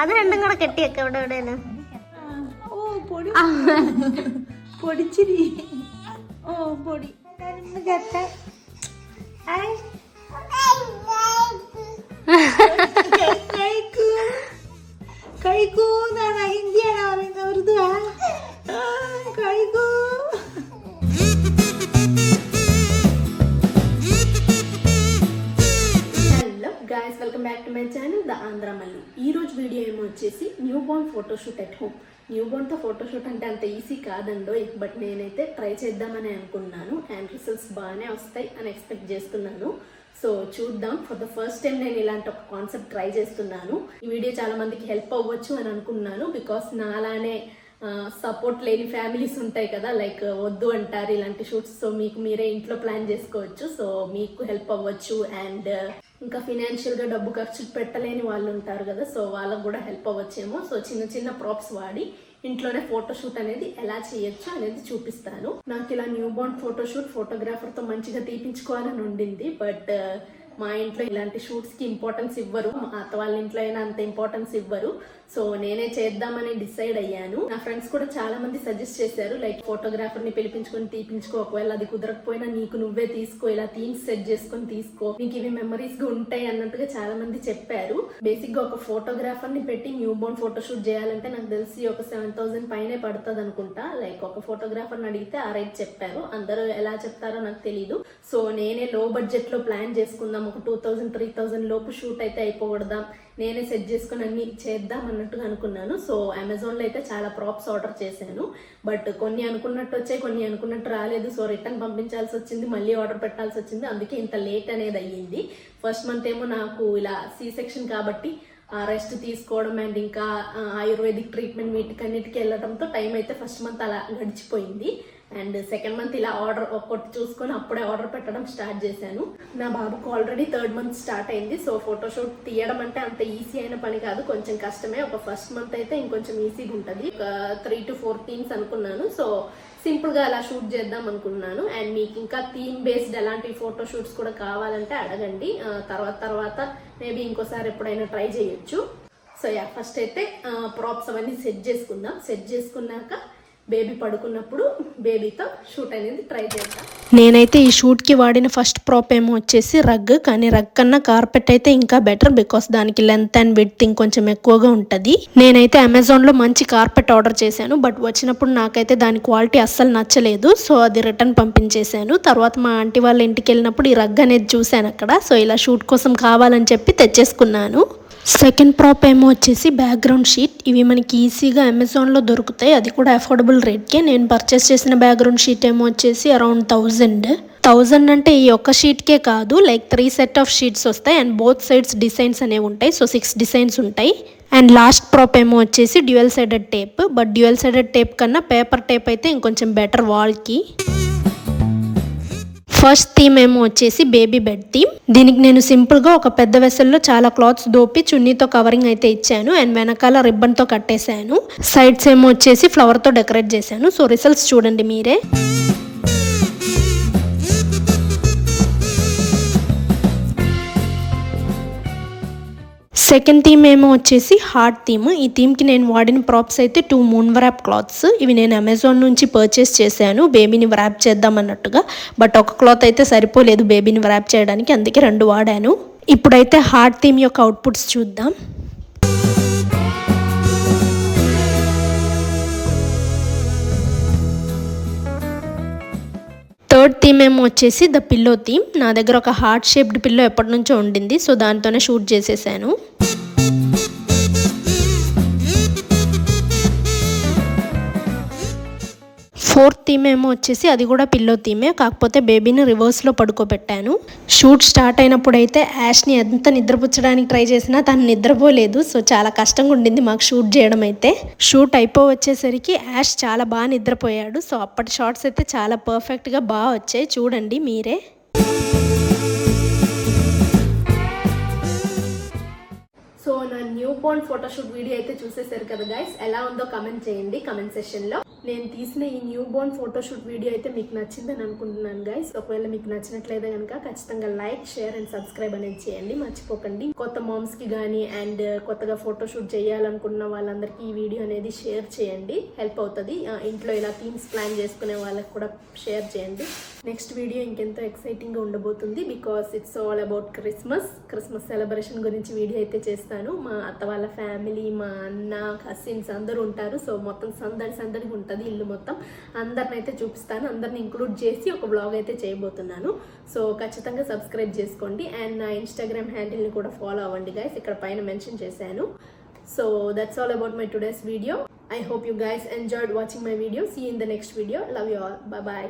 അത് രണ്ടും കൂടെ കെട്ടിയൊക്കെ ഇവിടെ എവിടെയാണ് പൊടിച്ചിരി പൊടി കഴിക്കൂ എന്നാണ് ഹിന്ദിയാണ് പറയുന്നത് ഉറുദു കഴിക്കൂ. Hello guys, welcome back to my channel the Andhra Malli. ఈ రోజు వీడియో ఏమో వచ్చేసి new born photoshoot at home. New బోర్న్తో ఫోటోషూట్ అంటే అంత ఈజీ కాదండో, బట్ నేనైతే ట్రై చేద్దామని అనుకున్నాను అండ్ రిజల్ట్స్ బాగానే వస్తాయి అని ఎక్స్పెక్ట్ చేస్తున్నాను. సో చూద్దాం. ఫర్ ద ఫస్ట్ టైం నేను ఇలాంటి ఒక కాన్సెప్ట్ ట్రై చేస్తున్నాను. ఈ వీడియో చాలా మందికి హెల్ప్ అవ్వచ్చు అని అనుకున్నాను. బికాస్ నాలానే సపోర్ట్ లేని ఫ్యామిలీస్ ఉంటాయి కదా, లైక్ వద్దు అంటారు ఇలాంటి షూట్స్. సో మీకు మీరే ఇంట్లో ప్లాన్ చేసుకోవచ్చు. సో మీకు హెల్ప్ అవ్వచ్చు. అండ్ ఇంకా ఫినాన్షియల్ గా డబ్బు ఖర్చు పెట్టలేని వాళ్ళు ఉంటారు కదా, సో వాళ్ళకు కూడా హెల్ప్ అవ్వచ్చేమో. సో చిన్న చిన్న ప్రాప్స్ వాడి ఇంట్లోనే ఫోటోషూట్ అనేది ఎలా చేయొచ్చు అనేది చూపిస్తాను. నాకు ఇలా న్యూ బోర్న్ ఫోటోషూట్ ఫోటోగ్రాఫర్ తో మంచిగా తీపించుకోవాలని ఉండింది. బట్ మా ఇంట్లో ఇలాంటి షూట్స్ కి ఇంపార్టెన్స్ ఇవ్వరు, మా అత్త వాళ్ళ ఇంట్లో అయినా అంత ఇంపార్టెన్స్ ఇవ్వరు. సో నేనే చేద్దామని డిసైడ్ అయ్యాను. నా ఫ్రెండ్స్ కూడా చాలా మంది సజెస్ట్ చేశారు, లైక్ ఫోటోగ్రాఫర్ ని పిలిపించుకొని తీపించుకో, ఒకవేళ అది కుదరకపోయినా నీకు నువ్వే తీసుకో, ఇలా థీమ్స్ సెట్ చేసుకొని తీసుకో, నీకు ఇవి మెమరీస్ గా ఉంటాయి అన్నట్టుగా చాలా మంది చెప్పారు. బేసిక్ గా ఒక ఫోటోగ్రాఫర్ ని పెట్టి న్యూ బోర్న్ ఫోటోషూట్ చేయాలంటే నాకు తెలిసి ఒక 7,000 పైనే పడుతుంది అనుకుంటా. లైక్ ఒక ఫోటోగ్రాఫర్ ని అడిగితే ఆ రేట్ చెప్పారు. అందరూ ఎలా చెప్తారో నాకు తెలీదు. సో నేనే లో బడ్జెట్ లో ప్లాన్ చేసుకుందాం, ఒక 2,000 3,000 లోపు షూట్ అయితే అయిపోకూడదాం, నేనే సెట్ చేసుకుని అన్ని చేద్దాం అన్నట్టుగా అనుకున్నాను. సో అమెజాన్ లో అయితే చాలా ప్రాప్స్ ఆర్డర్ చేశాను. బట్ కొన్ని అనుకున్నట్టు వచ్చాయి, కొన్ని అనుకున్నట్టు రాలేదు. సో రిటర్న్ పంపించాల్సి వచ్చింది, మళ్ళీ ఆర్డర్ పెట్టాల్సి వచ్చింది. అందుకే ఇంత లేట్ అనేది అయ్యింది. ఫస్ట్ మంత్ ఏమో నాకు ఇలా సి సెక్షన్ కాబట్టి రెస్ట్ తీసుకోవడం అండ్ ఇంకా ఆయుర్వేదిక్ ట్రీట్మెంట్ వీటికన్నిటికి వెళ్ళడంతో టైం అయితే ఫస్ట్ మంత్ అలా గడిచిపోయింది. అండ్ సెకండ్ మంత్ ఇలా ఆర్డర్ ఒక్కటి చూసుకొని అప్పుడే ఆర్డర్ పెట్టడం స్టార్ట్ చేశాను. నా బాబుకు ఆల్రెడీ 3rd మంత్ స్టార్ట్ అయింది. సో ఫోటోషూట్ తీయడం అంటే అంత ఈజీ అయిన పని కాదు, కొంచెం కష్టమే. ఒక ఫస్ట్ మంత్ అయితే ఇంకొంచెం ఈజీగా ఉంటుంది. ఒక 3 to 4 థీమ్స్ అనుకున్నాను. సో సింపుల్ గా అలా షూట్ చేద్దాం అనుకున్నాను. అండ్ మీకు ఇంకా థీమ్ బేస్డ్ ఎలాంటి ఫోటో షూట్స్ కూడా కావాలంటే అడగండి, తర్వాత మేబీ ఇంకోసారి ఎప్పుడైనా ట్రై చేయొచ్చు. సో యా, ఫస్ట్ అయితే ప్రాప్స్ అవన్నీ సెట్ చేసుకుందాం. సెట్ చేసుకున్నాక బేబీ పడుకున్నప్పుడు బేబీతో షూట్ అనేది ట్రై చేద్దాం. నేనైతే ఈ షూట్కి వాడిన ఫస్ట్ ప్రాప్ ఏమో వచ్చేసి రగ్. కానీ రగ్ కన్నా కార్పెట్ అయితే ఇంకా బెటర్, బికాస్ దానికి లెంత్ అండ్ విడ్త్ ఇంకొంచెం ఎక్కువగా ఉంటుంది. నేనైతే అమెజాన్లో మంచి కార్పెట్ ఆర్డర్ చేశాను. బట్ వచ్చినప్పుడు నాకైతే దాని క్వాలిటీ అస్సలు నచ్చలేదు. సో అది రిటర్న్ పంపించేశాను. తర్వాత మా ఆంటీ వాళ్ళ ఇంటికి వెళ్ళినప్పుడు ఈ రగ్ అనేది చూశాను అక్కడ. సో ఇలా షూట్ కోసం కావాలని చెప్పి తెచ్చేసుకున్నాను. సెకండ్ ప్రాప్ ఏమో వచ్చేసి బ్యాక్గ్రౌండ్ షీట్. ఇవి మనకి ఈజీగా అమెజాన్లో దొరుకుతాయి, అది కూడా అఫోర్డబుల్ రేట్కే. నేను పర్చేస్ చేసిన బ్యాక్గ్రౌండ్ షీట్ ఏమో వచ్చేసి అరౌండ్ 1000 అంటే ఈ ఒక్క షీట్కే కాదు, లైక్ 3 సెట్ ఆఫ్ షీట్స్ వస్తాయి అండ్ బోత్ సైడ్స్ డిజైన్స్ అనేవి ఉంటాయి. సో 6 డిజైన్స్ ఉంటాయి. అండ్ లాస్ట్ ప్రాప్ ఏమో వచ్చేసి dual sided tape. But dual sided tape కన్నా పేపర్ టేప్ అయితే ఇంకొంచెం బెటర్ వాల్కి. ఫస్ట్ థీమ్ ఏమో వచ్చేసి బేబీ బెడ్ థీమ్. దీనికి నేను సింపుల్గా ఒక పెద్ద వెసల్లో చాలా క్లాత్స్ దోపి చున్నీతో కవరింగ్ అయితే ఇచ్చాను అండ్ వెనకాల రిబ్బన్తో కట్టేశాను. సైడ్స్ ఏమో వచ్చేసి ఫ్లవర్తో డెకరేట్ చేశాను. సో రిజల్ట్స్ చూడండి మీరే. సెకండ్ థీమ్ ఏమో వచ్చేసి హార్ట్ థీమ్. ఈ థీమ్కి నేను వాడిన ప్రాప్స్ అయితే 2 మూన్ వ్రాప్ క్లాత్స్. ఇవి నేను అమెజాన్ నుంచి పర్చేస్ చేశాను బేబీని వ్రాప్ చేద్దామన్నట్టుగా. బట్ ఒక క్లాత్ అయితే సరిపోలేదు బేబీని వ్రాప్ చేయడానికి, అందుకే 2 వాడాను. ఇప్పుడైతే హార్ట్ థీమ్ యొక్క అవుట్పుట్స్ చూద్దాం. థర్డ్ థీమ్ ఏమో వచ్చేసి ద పిల్లో థీమ్. నా దగ్గర ఒక హార్ట్ షేప్డ్ పిల్లో ఎప్పటి నుంచో ఉండింది. సో దాంతోనే షూట్ చేసేసాను. ఫోర్త్ థీమ్ ఏమో వచ్చేసి అది కూడా పిల్లో థీమే, కాకపోతే బేబీని రివర్స్లో పడుకోబెట్టాను. షూట్ స్టార్ట్ అయినప్పుడు అయితే యాష్ని ఎంత నిద్రపుచ్చడానికి ట్రై చేసినా తను నిద్రపోలేదు. సో చాలా కష్టంగా ఉండింది మాకు షూట్ చేయడం అయితే. షూట్ వచ్చేసరికి యాష్ చాలా బాగా నిద్రపోయాడు. సో అప్పటి షార్ట్స్ అయితే చాలా పర్ఫెక్ట్గా బాగా వచ్చాయి, చూడండి మీరే. సో నా న్యూ బోర్న్ ఫోటోషూట్ వీడియో అయితే చూసేసారు కదా గైస్. ఎలా ఉందో కమెంట్ చేయండి కమెంట్ సెక్షన్ లో. నేను తీసిన ఈ న్యూ బోర్న్ ఫోటోషూట్ వీడియో అయితే మీకు నచ్చిందని అనుకుంటున్నాను గైస్. ఒకవేళ మీకు నచ్చినట్లయితే కనుక ఖచ్చితంగా లైక్, షేర్ అండ్ సబ్స్క్రైబ్ అనేది చేయండి, మర్చిపోకండి. కొత్త మామ్స్ కి కానీ అండ్ కొత్తగా ఫోటోషూట్ చేయాలనుకున్న వాళ్ళందరికీ ఈ వీడియో అనేది షేర్ చేయండి, హెల్ప్ అవుతుంది. ఇంట్లో ఇలా థీమ్స్ ప్లాన్ చేసుకునే వాళ్ళకి కూడా షేర్ చేయండి. నెక్స్ట్ వీడియో ఇంకెంతో ఎక్సైటింగ్గా ఉండబోతుంది because it's all about Christmas celebration గురించి వీడియో అయితే చేస్తాను. మా అత్త వాళ్ళ ఫ్యామిలీ, మా అన్న, కజిన్స్ అందరూ ఉంటారు. సో మొత్తం సందడిగా ఉంటుంది ఇల్లు మొత్తం. అందరిని అయితే చూపిస్తాను, అందరిని ఇంక్లూడ్ చేసి ఒక బ్లాగ్ అయితే చేయబోతున్నాను. సో ఖచ్చితంగా సబ్స్క్రైబ్ చేసుకోండి అండ్ నా ఇన్స్టాగ్రామ్ హ్యాండిల్ని కూడా ఫాలో అవ్వండి గైస్, ఇక్కడ పైన మెన్షన్ చేశాను. So that's all about my today's video. I hope you guys enjoyed watching my video. See you in the next video. Love you all. Bye bye.